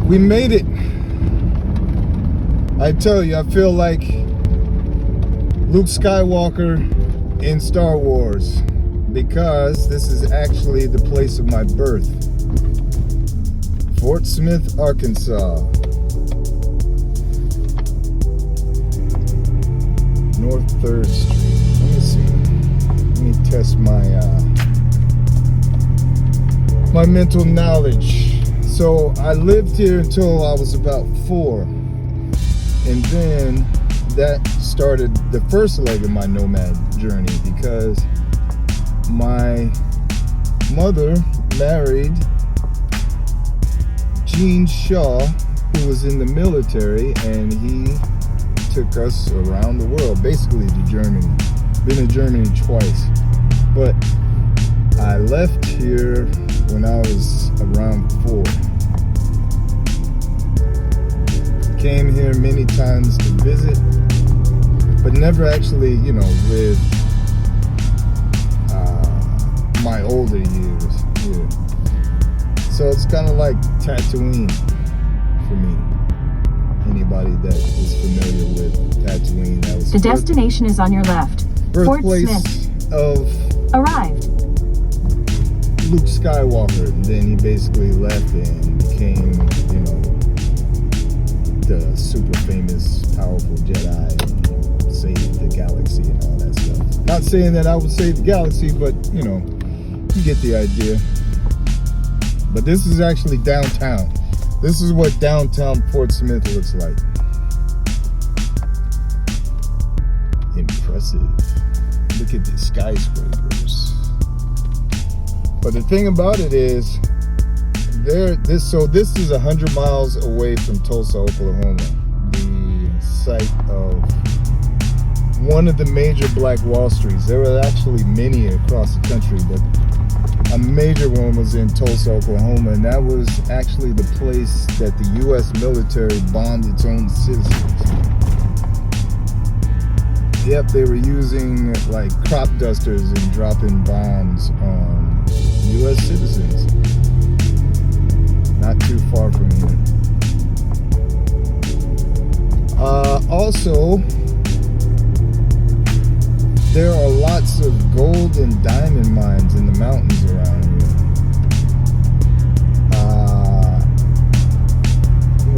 We made it. I tell you, I feel like Luke Skywalker in Star Wars, because this is actually the place of my birth. Fort Smith, Arkansas. North 3rd Street. Let me see. Let me test my mental knowledge. So I lived here until I was about 4. And then that started the first leg of my nomad journey, because my mother married Gene Shaw, who was in the military, and he took us around the world, basically to Germany. Been in Germany twice. But I left here when I was around 4. Came here many times to visit, but never actually, lived my older years here. So it's kind of like Tatooine for me. Anybody that is familiar with Tatooine, that was the destination is on your left. Birthplace Fort Smith. of Arrived. Luke Skywalker. And then he basically left and became, the super famous, powerful Jedi, and saved the galaxy and all that stuff. Not saying that I would save the galaxy, but you get the idea. But this is actually downtown. This is what downtown Fort Smith looks like. Impressive. Look at the skyscrapers. But the thing about it is, this is 100 miles away from Tulsa, Oklahoma, the site of one of the major Black Wall Streets. There were actually many across the country, but a major one was in Tulsa, Oklahoma, and that was actually the place that the U.S. military bombed its own citizens. Yep, they were using like crop dusters and dropping bombs on U.S. citizens. Not too far from here. Also, there are lots of gold and diamond mines in the mountains around here.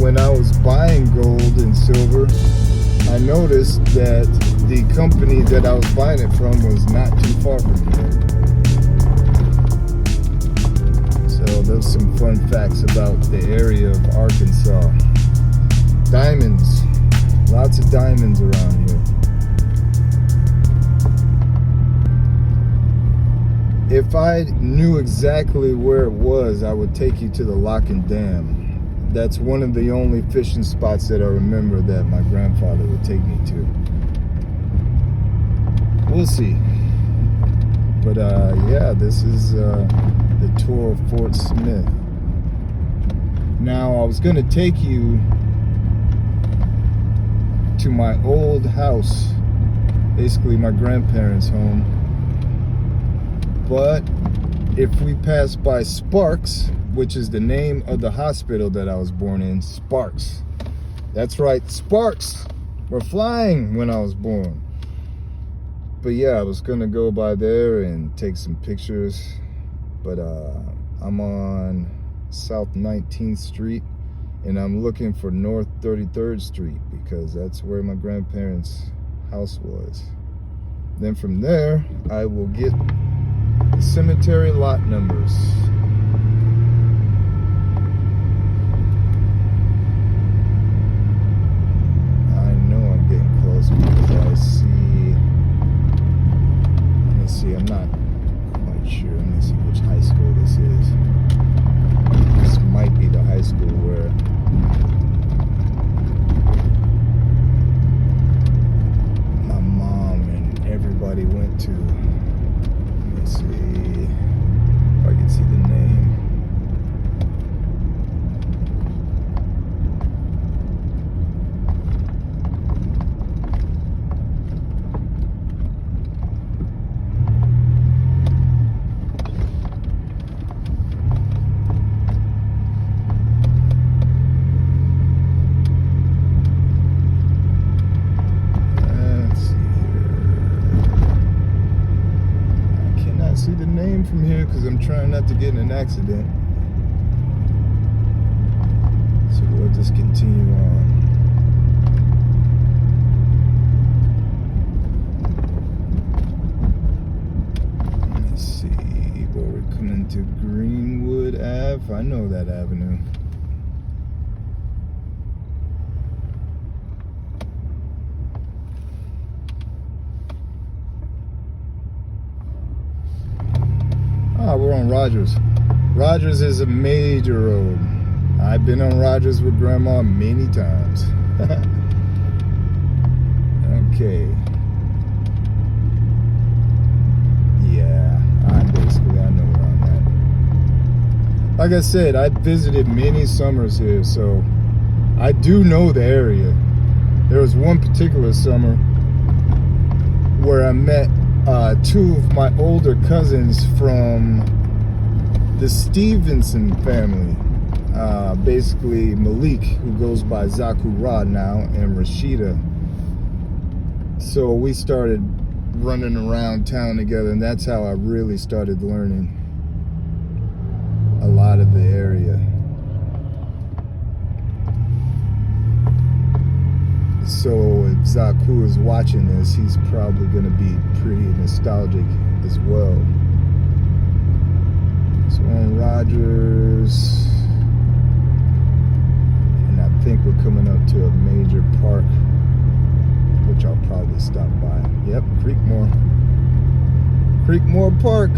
When I was buying gold and silver, I noticed that the company that I was buying it from was not too far from here. So there's some fun facts about the area of Arkansas. Diamonds. Lots of diamonds around here. If I knew exactly where it was, I would take you to the Lock and Dam. That's one of the only fishing spots that I remember that my grandfather would take me to. We'll see. But yeah, this is the tour of Fort Smith. Now, I was going to take you to my old house, basically my grandparents' home. But if we pass by Sparks, which is the name of the hospital that I was born in, Sparks. That's right, Sparks were flying when I was born. But yeah, I was gonna go by there and take some pictures. But I'm on South 19th Street and I'm looking for North 33rd Street because that's where my grandparents' house was. Then from there, I will get the cemetery lot numbers. I know I'm getting close because I see, let me see, I'm not quite sure. Let me see which high school this is. This might be the high school where my mom and everybody went to. See if I can see the name. see the name from here because I'm trying not to get in an accident. So we'll just continue on. Let's see where we're coming to. Greenwood Ave. I know that avenue. We're on Rogers. Rogers is a major road. I've been on Rogers with Grandma many times. Okay. Yeah, I know where I'm at. Like I said, I visited many summers here, so I do know the area. There was one particular summer where I met two of my older cousins from the Stevenson family. Basically Malik, who goes by Zaku Rod now, and Rashida. So we started running around town together, and that's how I really started learning a lot of the area. So if Zaku is watching this, he's probably going to be pretty nostalgic as well. So on Rogers, and I think we're coming up to a major park, which I'll probably stop by. Yep, Creekmore Park.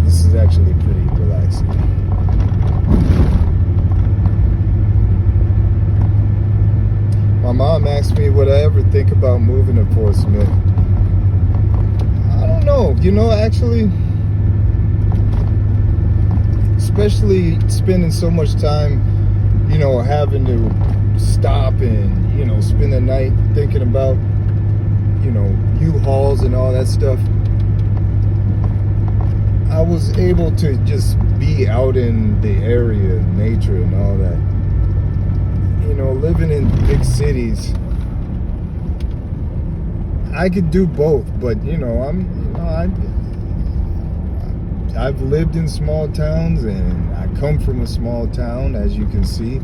This is actually pretty relaxing. My mom asked me would I ever think about moving to Fort Smith. I don't know. You know, actually, especially spending so much time, you know, having to stop and, you know, spend the night thinking about, you know, U-Hauls and all that stuff. I was able to just be out in the area, nature and all that. You know, living in big cities, I could do both, but you know, I've lived in small towns, and I come from a small town, as you can see.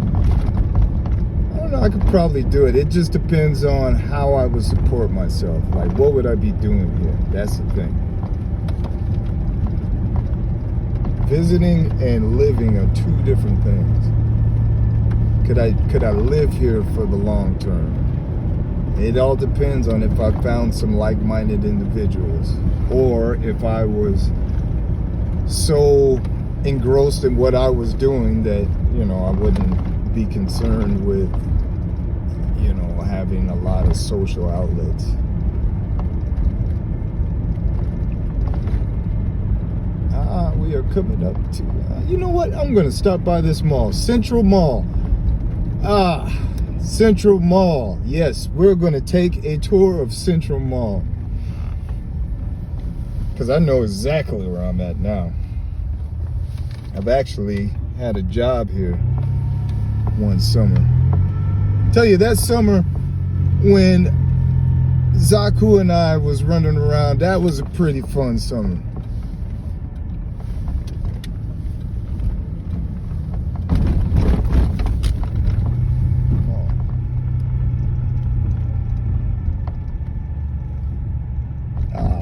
I don't know, I could probably do it. It just depends on how I would support myself. Like, what would I be doing here? That's the thing. Visiting and living are two different things. Could I live here for the long term? It all depends on if I found some like-minded individuals, or if I was so engrossed in what I was doing that, you know, I wouldn't be concerned with, you know, having a lot of social outlets. We are coming up to, you know what? I'm going to stop by this mall, Central Mall. Central Mall. Yes, we're going to take a tour of Central Mall, because I know exactly where I'm at now. I've actually had a job here one summer. Tell you, that summer when Zaku and I was running around, that was a pretty fun summer.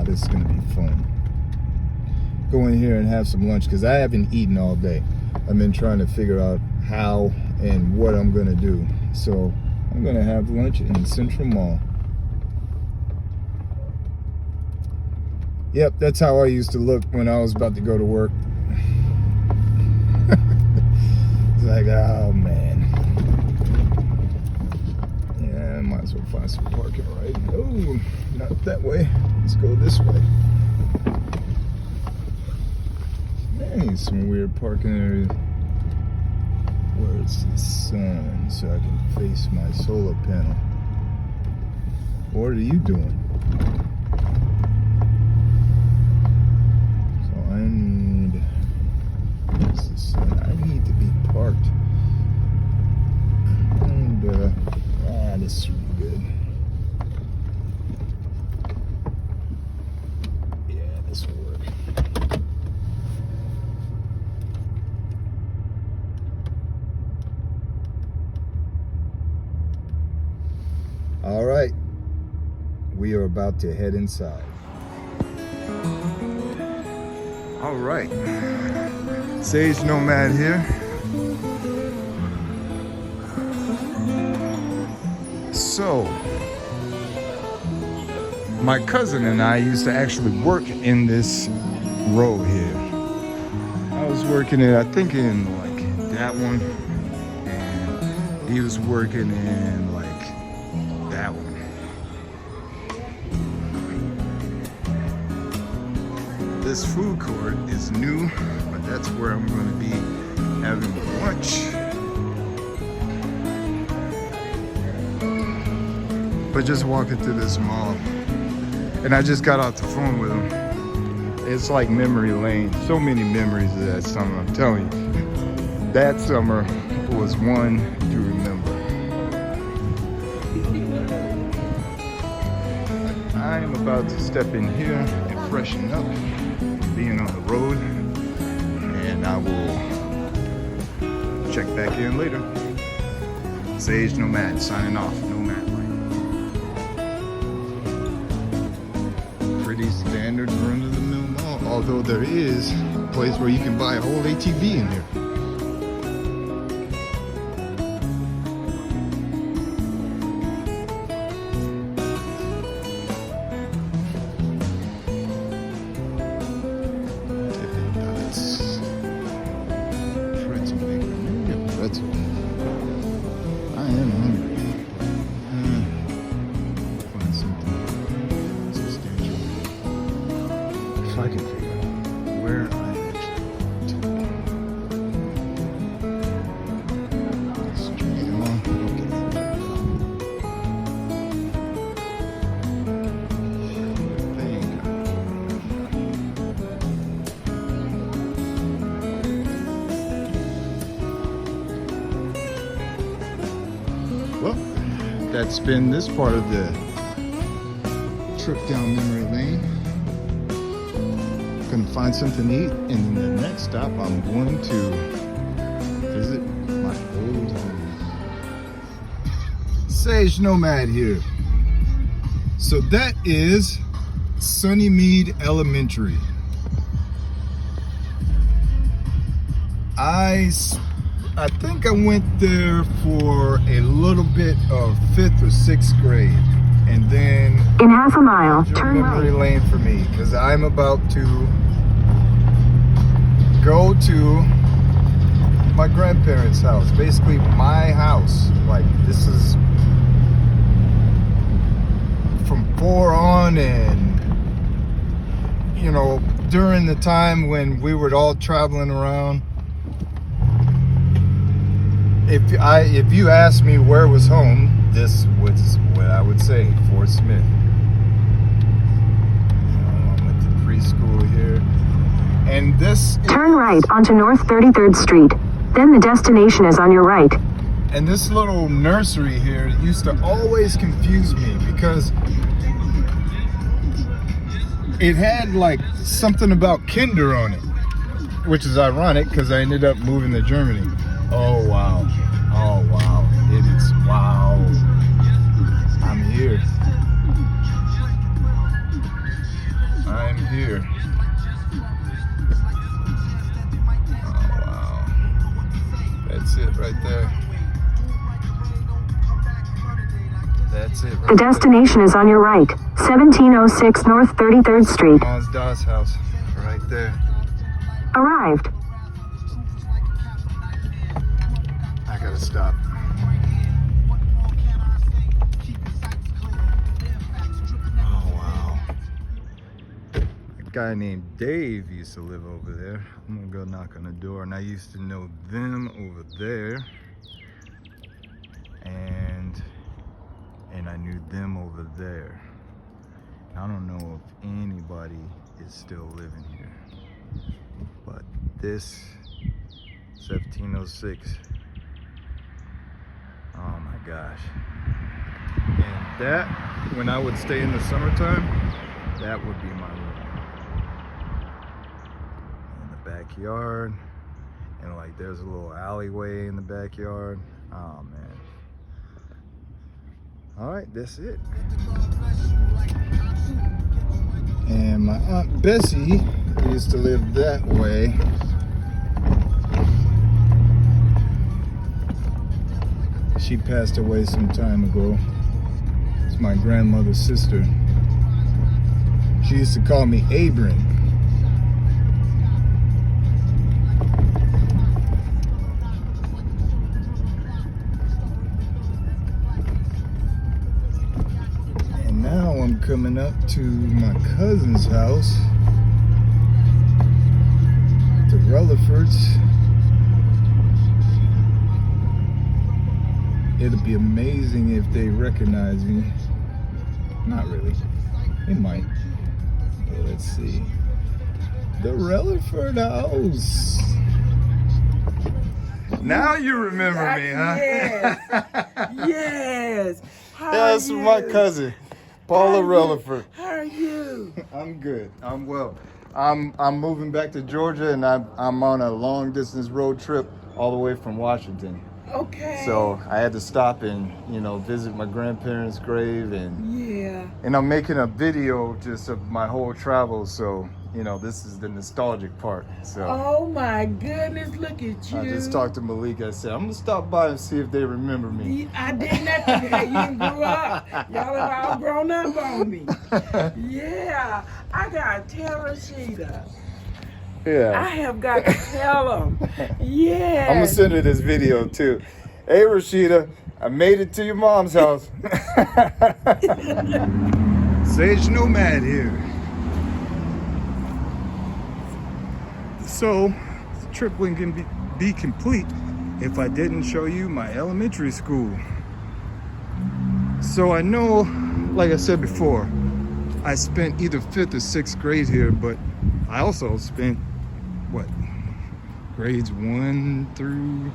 This is gonna be fun. Go in here and have some lunch, because I haven't eaten all day. I've been trying to figure out how and what I'm gonna do. So I'm gonna have lunch in Central Mall. Yep, that's how I used to look when I was about to go to work. It's like, oh man. Yeah, I might as well find some parking right. Oh, not that way. Let's go this way. Man, need some weird parking areas where it's the sun, so I can face my solar panel. What are you doing? So I need, where's the sun? I need to be parked this should be good. Yeah, this will work. All right, we are about to head inside. All right, SageNomad here. So, my cousin and I used to actually work in this road here. I was working in, I think in like that one, and he was working in like that one. This food court is new, but that's where I'm going to be having lunch. But just walking through this mall, and I just got off the phone with him. It's like memory lane. So many memories of that summer, I'm telling you. That summer was one to remember. I am about to step in here and freshen up, being on the road, and I will check back in later. SageNomad signing off. Nomad life. Pretty standard run-of-the-mill mall, although there is a place where you can buy a whole ATV in here. I am hungry. Find something substantial. If I can figure out where I actually want to. Straight on. Well, that's been this part of the trip down memory lane. Gonna find something to eat, and then the next stop I'm going to visit my old home. SageNomad here. So that is Sunnymead Elementary. I think I went there for a little bit of 5th or 6th grade, and then In half a mile, turn memory right. lane for me, because I'm about to go to my grandparents' house, basically my house. Like, this is from 4 on, and you know, during the time when we were all traveling around. If you asked me where was home, this was what I would say, Fort Smith. I went to preschool here, and this Turn right onto North 33rd Street. Then the destination is on your right. and this little nursery here used to always confuse me because it had like something about kinder on it, which is ironic because I ended up moving to Germany. Oh wow. Oh wow. It is wow. I'm here. I'm here. Oh wow. That's it right there. That's it right The destination is on your right. 1706 North 33rd Street. there. Mom's Daw's house. Right there. Arrived. I gotta stop. Oh wow. A guy named Dave used to live over there. I'm gonna go knock on the door, and I used to know them over there. And I knew them over there. I don't know if anybody is still living here. But this 1706. Oh my gosh. And that, when I would stay in the summertime, that would be my room. In the backyard, and like there's a little alleyway in the backyard. Oh man. All right, that's it. And my Aunt Bessie used to live that way. She passed away some time ago. It's my grandmother's sister. She used to call me Abram. And now I'm coming up to my cousin's house, the Rutherfords. It'll be amazing if they recognize me. Not really. They might. But let's see. The Rutherford house. Now you remember me, huh? Yes. Yes. How That's are my you? cousin, Paula Rutherford. How are you? I'm good. I'm well. I'm moving back to Georgia, and I'm on a long distance road trip all the way from Washington. Okay. So I had to stop and, you know, visit my grandparents' grave, Yeah. and I'm making a video just of my whole travel. So, you know, this is the nostalgic part. So Oh my goodness, look at you. I just talked to Malik. I said, I'm gonna stop by and see if they remember me. I did nothing. You didn't grow up. Y'all have all grown up on me. Yeah. I gotta tell Rashida. I Yeah. have got to tell them. Yeah. I'm gonna send her this video too. Hey Rashida, I made it to your mom's house. SageNomad here. So, the trip wouldn't be complete if I didn't show you my elementary school. So I know, like I said before, I spent either 5th or 6th grade here, but I also spent, what, grades 1 through,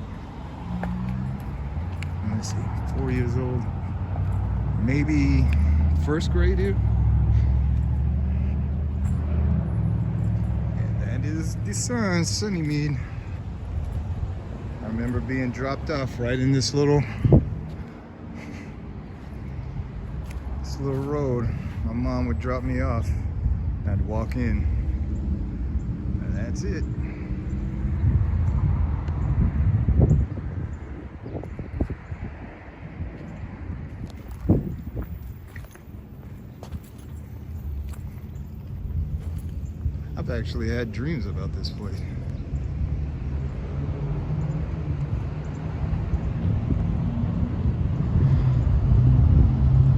let's see, 4 years old, maybe 1st grade here. And that is the sun, SageNomad. I remember being dropped off right in this little road. My mom would drop me off. I'd walk in. And that's it. I've actually had dreams about this place.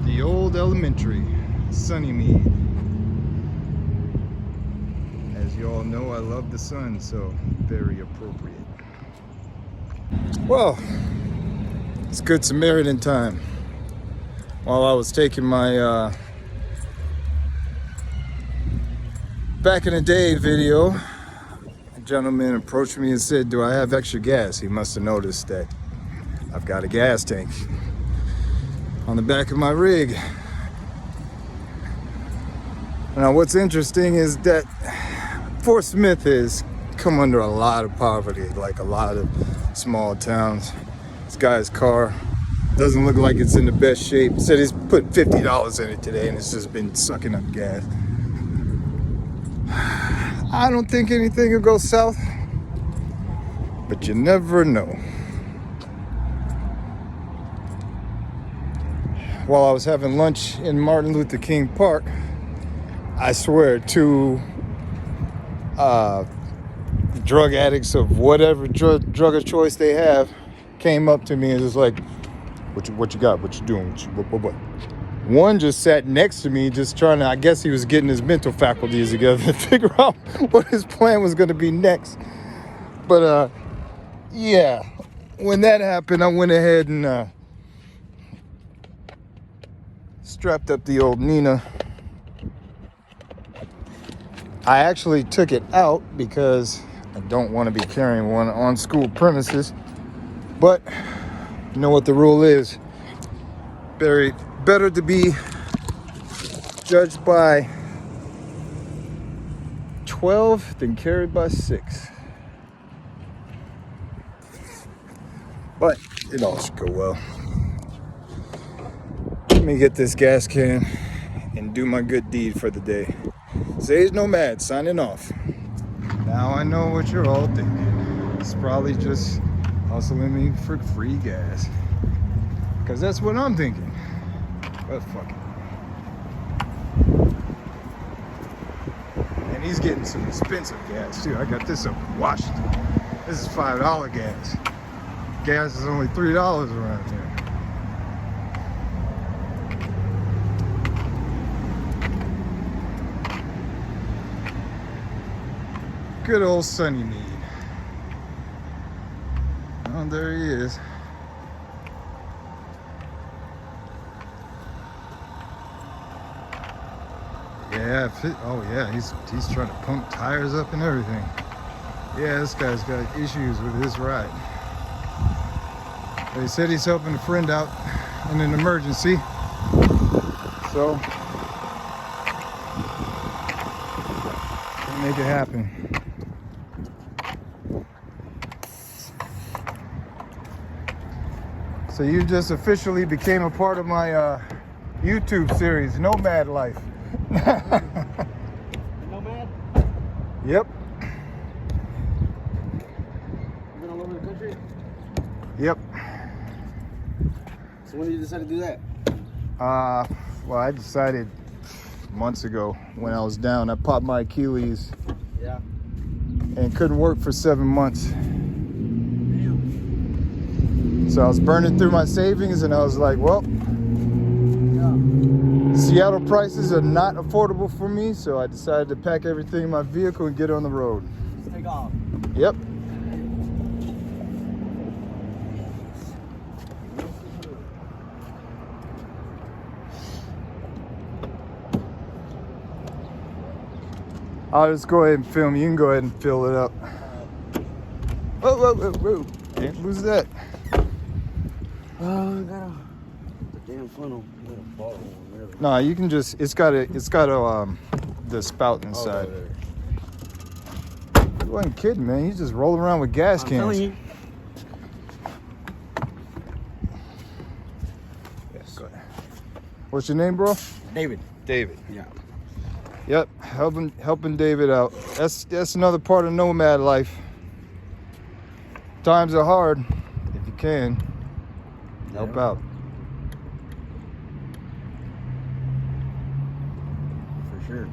The old elementary, SageNomad. As you all know, I love the sun, so very appropriate. Well, it's Good Samaritan time. While I was taking my back in the day video, a gentleman approached me and said, do I have extra gas? He must have noticed that I've got a gas tank on the back of my rig. Now what's interesting is that Fort Smith has come under a lot of poverty, like a lot of small towns. This guy's car doesn't look like it's in the best shape. He said he's put $50 in it today and it's just been sucking up gas. I don't think anything will go south, but you never know. While I was having lunch in Martin Luther King Park, I swear, two drug addicts of whatever drug of choice they have came up to me and was like, what you got? What you doing? What? One just sat next to me, just trying to, I guess he was getting his mental faculties together to figure out what his plan was going to be next. But yeah, when that happened, I went ahead and strapped up the old Nina. I actually took it out because I don't want to be carrying one on school premises. But you know what the rule is. better to be judged by 12 than carried by 6. But it all should go well. Let me get this gas can and do my good deed for the day. SageNomad signing off. Now I know what you're all thinking. It's probably just hustling me for free gas. Because that's what I'm thinking. But fuck it. And he's getting some expensive gas too. I got this up in Washington. This is $5 gas. Gas is only $3 around here. Good old Sunny Mead. Oh, there he is. Yeah, oh yeah, he's trying to pump tires up and everything. Yeah, this guy's got issues with his ride. But he said he's helping a friend out in an emergency. So, make it happen. So you just officially became a part of my YouTube series, Nomad Life. Nomad? Yep. Been all over the country? Yep. So when did you decide to do that? Well, I decided months ago when I was down. I popped my Achilles. Yeah. And couldn't work for 7 months. Damn. So I was burning through my savings and I was like, well, Seattle prices are not affordable for me, so I decided to pack everything in my vehicle and get on the road. Let's take off. Yep. I'll just go ahead and film. You can go ahead and fill it up. Whoa, whoa, whoa, whoa. Can't lose that. Oh, I got a damn funnel. I got a bottle one, really. No, you can just, it's got a the spout inside. Oh, You wasn't kidding, man. You just roll around with gas I'm cans. telling you. Yes. Go ahead. What's your name, bro? David. David. Yeah. Yep, helping David out. That's another part of nomad life. Times are hard. If you can, help out. For sure.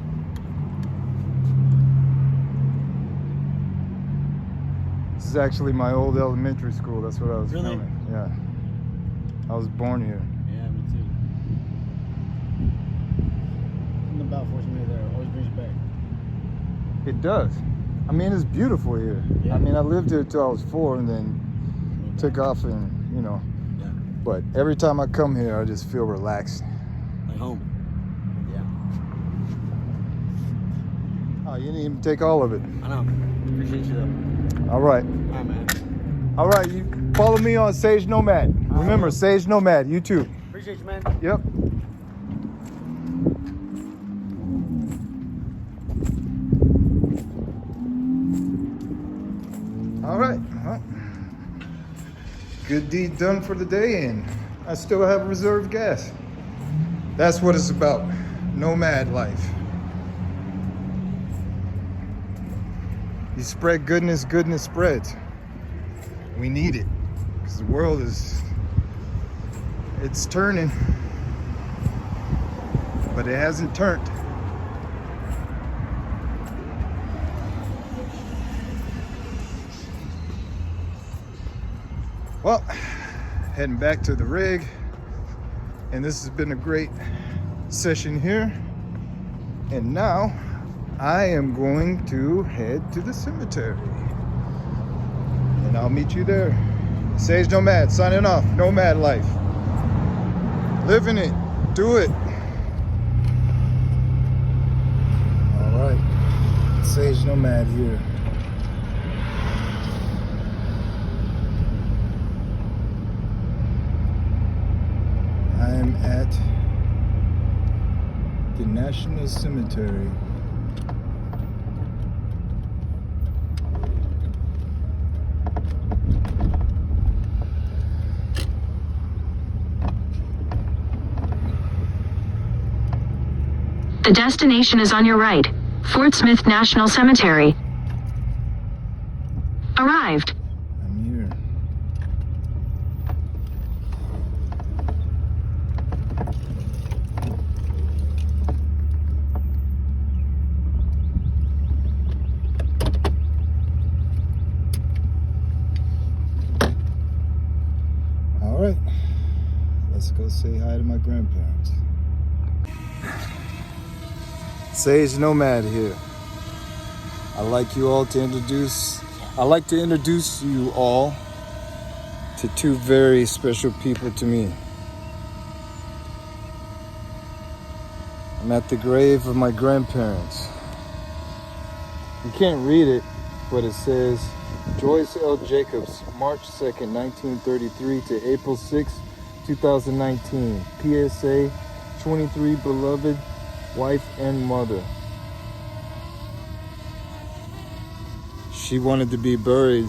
This is actually my old elementary school. That's what I was Really? filming. Yeah. I was born here. Yeah, me too. Something about forcing me there always brings you back. It does. I mean, it's beautiful here. Yeah. I mean, I lived here till I was 4 and then took off and, you know. Yeah. But every time I come here, I just feel relaxed. Like home. Yeah. Oh, you didn't even take all of it. I know. Appreciate you though. All right. All right, man. All right, you follow me on SageNomad. Remember, SageNomad, YouTube. Appreciate you, man. Yep. All right. Well, good deed done for the day, and I still have reserved gas. That's what it's about. Nomad life. You spread goodness, goodness spreads. We need it because the world it's turning, but it hasn't turned. Well, heading back to the rig, and this has been a great session here. And now I am going to head to the cemetery, and I'll meet you there. SageNomad signing off. Nomad life. Living it. Do it. All right. SageNomad here. I I'm at the National Cemetery. The destination is on your right. Fort Smith National Cemetery. Arrived. I'm here. All right, let's go say hi to my grandparents. SageNomad here. I'd like to introduce you all to two very special people to me. I'm at the grave of my grandparents. You can't read it, but it says Joyce L. Jacobs, March 2nd, 1933 to April 6, 2019. PSA 23, beloved wife and mother. She wanted to be buried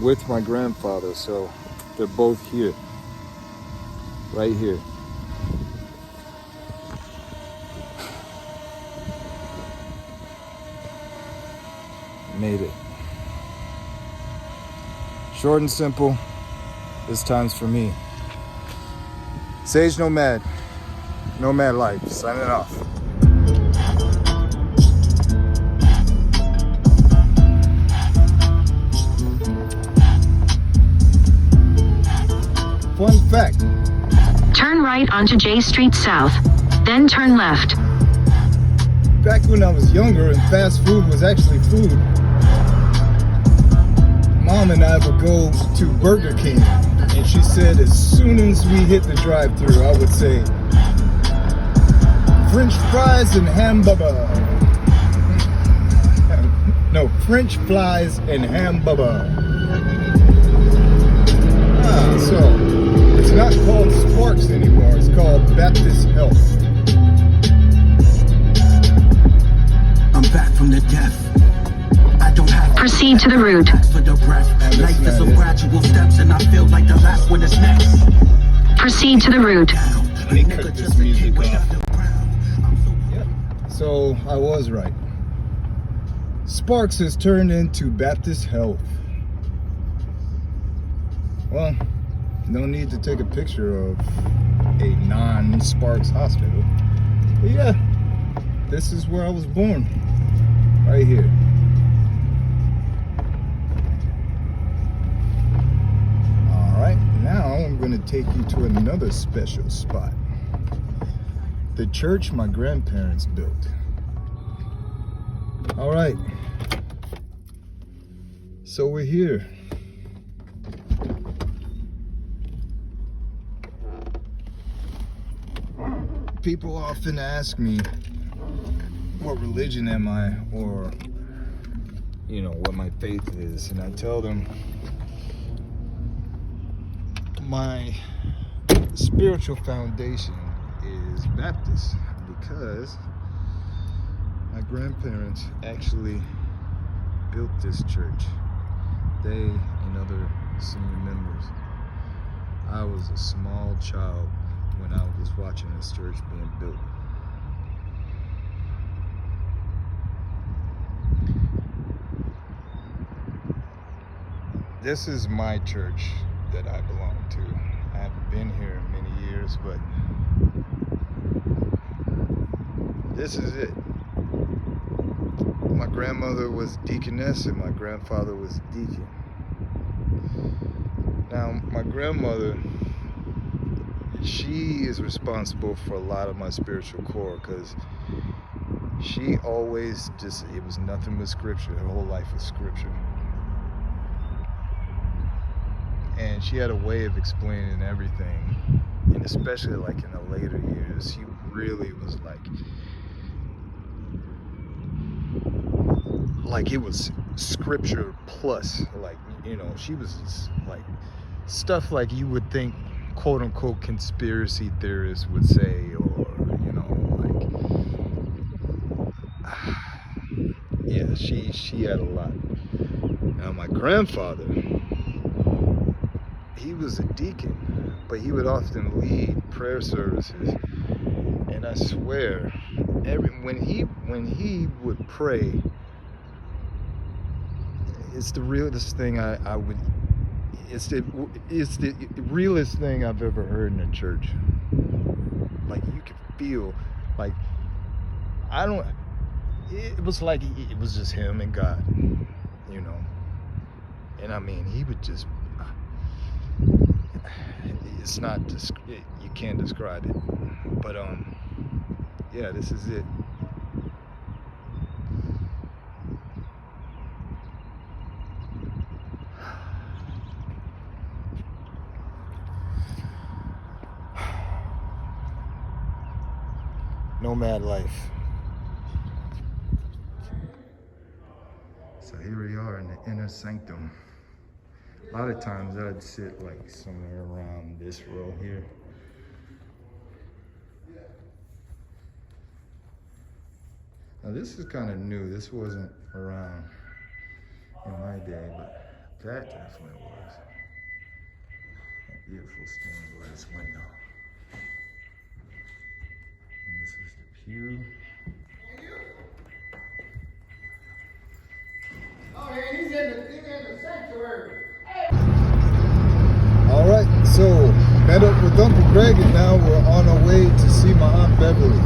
with my grandfather, so they're both here, right here. Made it. Short and simple. This time's for me. SageNomad. Nomad Life. Signing off. Fun fact. Turn right onto J Street South. Then turn left. Back when I was younger and fast food was actually food, Mom and I would go to Burger King, and she said as soon as we hit the drive-thru, I would say, French fries and hamburger. No, French fries and hamburger. So it's not called Sparks anymore. It's called Baptist Health. I'm back from the death. I don't have Proceed to the route. for the breath. Life is a gradual steps, and I feel like the last one is next. Proceed to the route. They cut this music off. Yep. So I was right. Sparks has turned into Baptist Health. Well, no need to take a picture of a non-Sparks hospital. But yeah, this is where I was born. Right here. Alright, now I'm going to take you to another special spot. The church my grandparents built. Alright. So we're here. People often ask me, what religion am I? Or, you know, what my faith is. And I tell them, my spiritual foundation is Baptist, because my grandparents actually built this church. They and other senior members. I was a small child when I was watching this church being built. This is my church that I belong to. I haven't been here in many years, but this is it. My grandmother was deaconess and my grandfather was deacon. Now, my grandmother, she is responsible for a lot of my spiritual core, because she always just, it was nothing but scripture. Her whole life was scripture. And she had a way of explaining everything, and especially like in the later years, she really was like it was scripture plus, like, you know, she was just like stuff like you would think quote unquote conspiracy theorists would say, or, you know, like, yeah, she had a lot. Now my grandfather, he was a deacon, but he would often lead prayer services, and I swear, when he would pray, it's the realest thing it's the realest thing I've ever heard in a church. Like, you could feel, like, it was like it was just him and God, you know. And I mean, he would just, it's not, you can't describe it. But yeah, this is it. Nomad life. So here we are in the inner sanctum. A lot of times I'd sit like somewhere around this row here. Now this is kind of new. This wasn't around in my day, but that definitely was. That beautiful stained glass window. And this is the pew. Oh, yeah, he's in the sanctuary. All right, so met up with Uncle Greg, and now we're on our way to see my Aunt Beverly.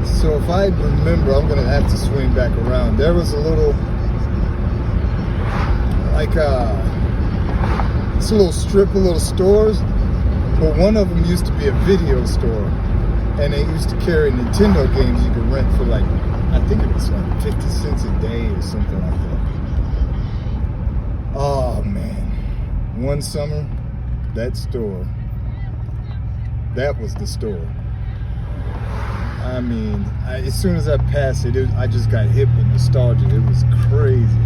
So if I remember, I'm gonna have to swing back around. There was a little, like it's a little strip of little stores, but one of them used to be a video store, and they used to carry Nintendo games you could rent for like, I think it was like 50 cents a day or something like that. Oh man, one summer, that store, that was the store. I mean, as soon as I passed it, I just got hit with nostalgia. It was crazy.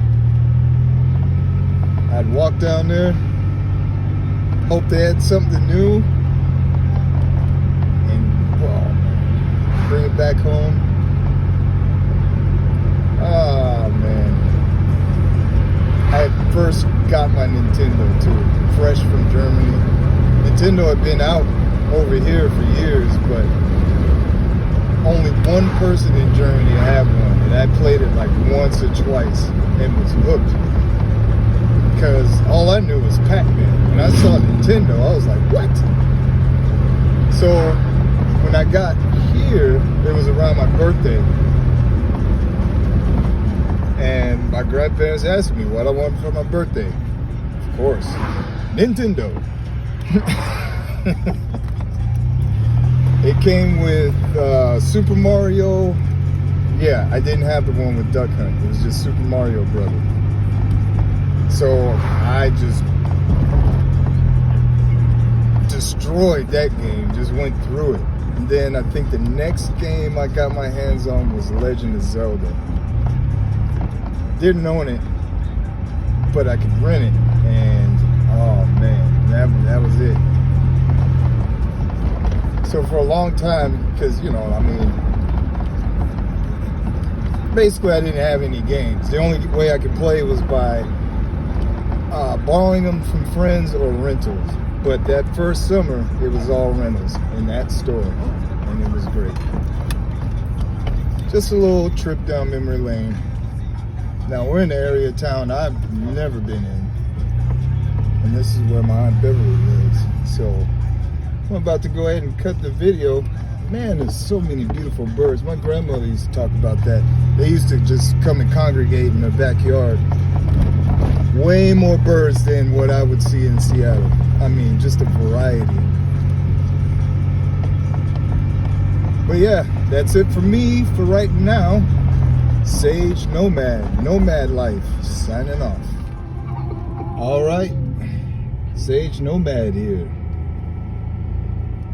I'd walk down there, hope they had something new, and well, bring it back home. Oh man. I had first got my Nintendo too, fresh from Germany. Nintendo had been out over here for years, but only one person in Germany had one, and I played it like once or twice and was hooked. Because all I knew was Pac-Man. When I saw Nintendo, I was like, what? So when I got here, it was around my birthday. And my grandparents asked me what I wanted for my birthday. Of course, Nintendo. It came with Super Mario. Yeah, I didn't have the one with Duck Hunt. It was just Super Mario Brothers. So I just destroyed that game, just went through it. And then I think the next game I got my hands on was Legend of Zelda. Didn't own it, but I could rent it. And oh man, that was it. So for a long time, because, you know, I mean, basically I didn't have any games. The only way I could play was by borrowing them from friends or rentals. But that first summer, it was all rentals in that store, and it was great. Just a little trip down memory lane. Now we're in the area of town I've never been in, and this is where my Aunt Beverly lives. So I'm about to go ahead and cut the video. Man, there's so many beautiful birds. My grandmother used to talk about that. They used to just come and congregate in their backyard. Way more birds than what I would see in Seattle. I mean, just a variety. But yeah, that's it for me for right now. SageNomad, Nomad Life, signing off. All right, SageNomad here.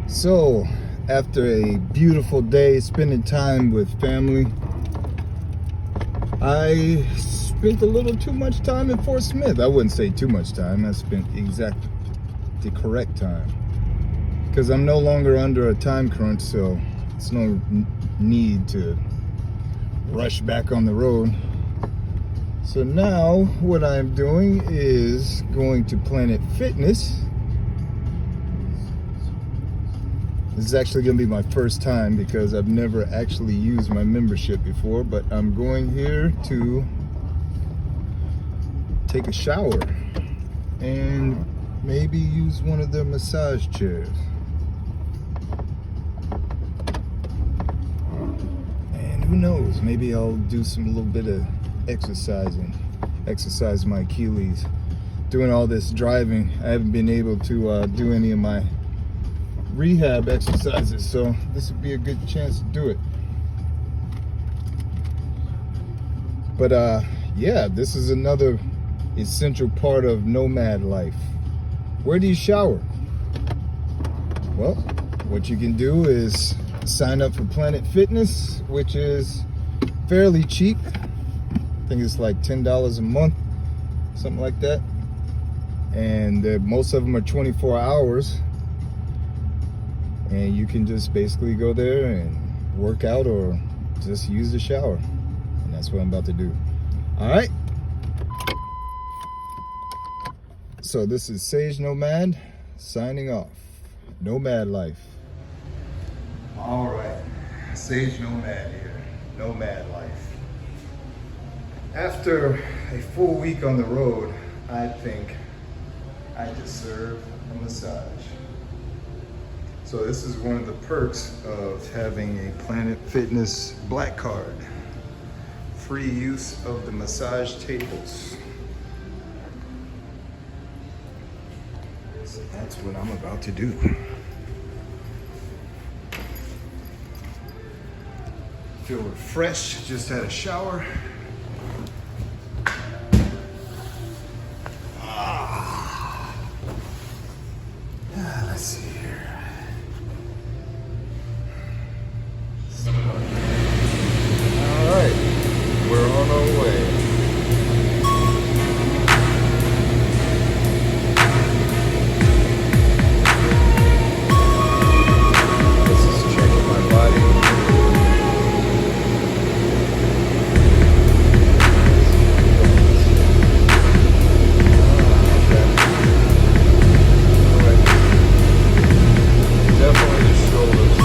So, after a beautiful day spending time with family, I spent a little too much time in Fort Smith. I wouldn't say too much time. I spent the correct time, because I'm no longer under a time crunch, so it's no need to rush back on the road. So now what I'm doing is going to Planet Fitness. This is actually going to be my first time because I've never actually used my membership before, but I'm going here to take a shower and maybe use one of their massage chairs. And who knows, maybe I'll do a little bit of exercise my Achilles. Doing all this driving, I haven't been able to do any of my rehab exercises, so this would be a good chance to do it. But yeah, this is another essential part of nomad life. Where do you shower? Well, what you can do is sign up for Planet Fitness, which is fairly cheap. I think it's like $10 a month, something like that. And most of them are 24 hours. And you can just basically go there and work out or just use the shower. And that's what I'm about to do. All right. So this is SageNomad signing off. Nomad life. All right. SageNomad here. Nomad life. After a full week on the road, I think I deserve a massage. So this is one of the perks of having a Planet Fitness Black Card. Free use of the massage tables. So that's what I'm about to do. Feel refreshed, just had a shower. Let's see here. All right, we're on our way. This is checking my body. Definitely the shoulders.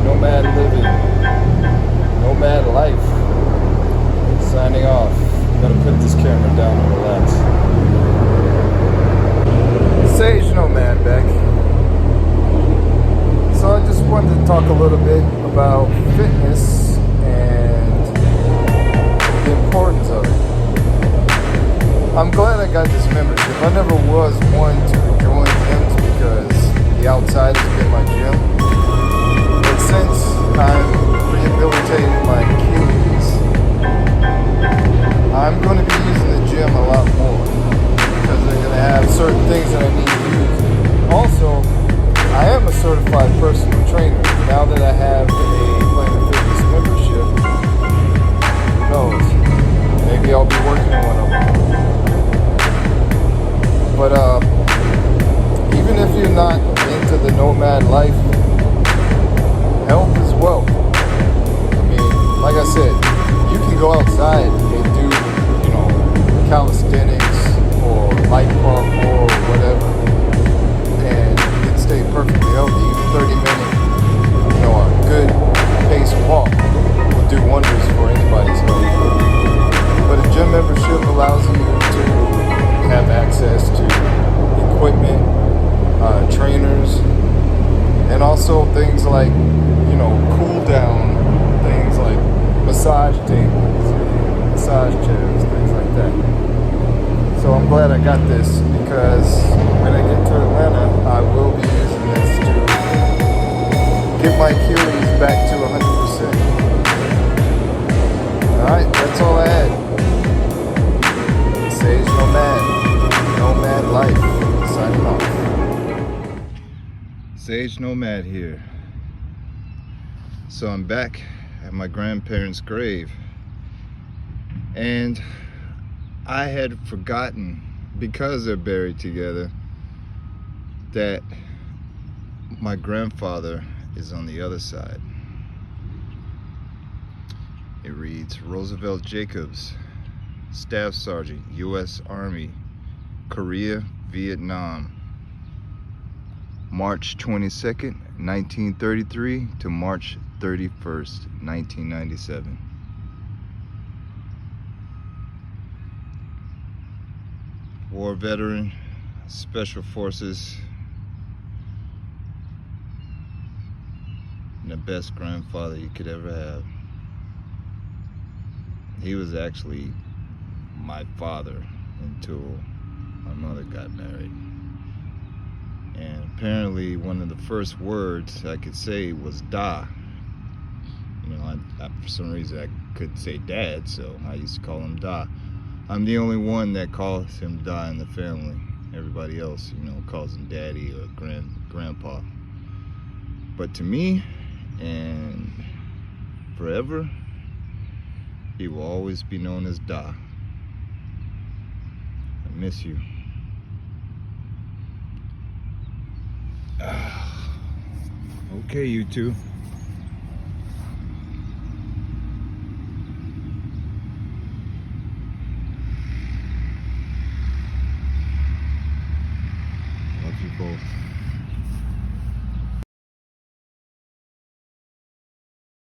Nomad living, nomad life. Signing off. I'm gonna put this camera down and relax. SageNomad back. So I just wanted to talk a little bit about fitness and the importance of it. I'm glad I got this membership. I never was one to join gyms because the outside has been my gym. But since I'm rehabilitating my Achilles, I'm going to be using the gym a lot more because they're going to have certain things that I need to use. Also, I am a certified personal trainer. Now that I have a Planet Fitness membership, who knows? Maybe I'll be working in one of them. But even if you're not into the nomad life, health is wealth. I mean, like I said, you can go outside and do calisthenics or light parkour or whatever, and you can stay perfectly healthy. Even 30-minute, a good paced walk will do wonders for anybody's health. But a gym membership allows you to have access to equipment, trainers, and also things like, cool down things like massage tables, massage chairs, things like that. So I'm glad I got this, because when I get to Atlanta, I will be using this to get my Achilles back to 100%. Alright, that's all I had. SageNomad, Nomad Life, signing off. SageNomad here. So I'm back at my grandparents' grave, and I had forgotten, because they're buried together, that my grandfather is on the other side. It reads Roosevelt Jacobs, Staff Sergeant, U.S. Army, Korea, Vietnam, March 22nd, 1933 to March 31st, 1997. War veteran, Special Forces, and the best grandfather you could ever have. He was actually my father until my mother got married. And apparently one of the first words I could say was da. I for some reason I couldn't say dad, so I used to call him da. I'm the only one that calls him da in the family. Everybody else, calls him daddy or grandpa. But to me, and forever, he will always be known as Da. I miss you. Okay, you two.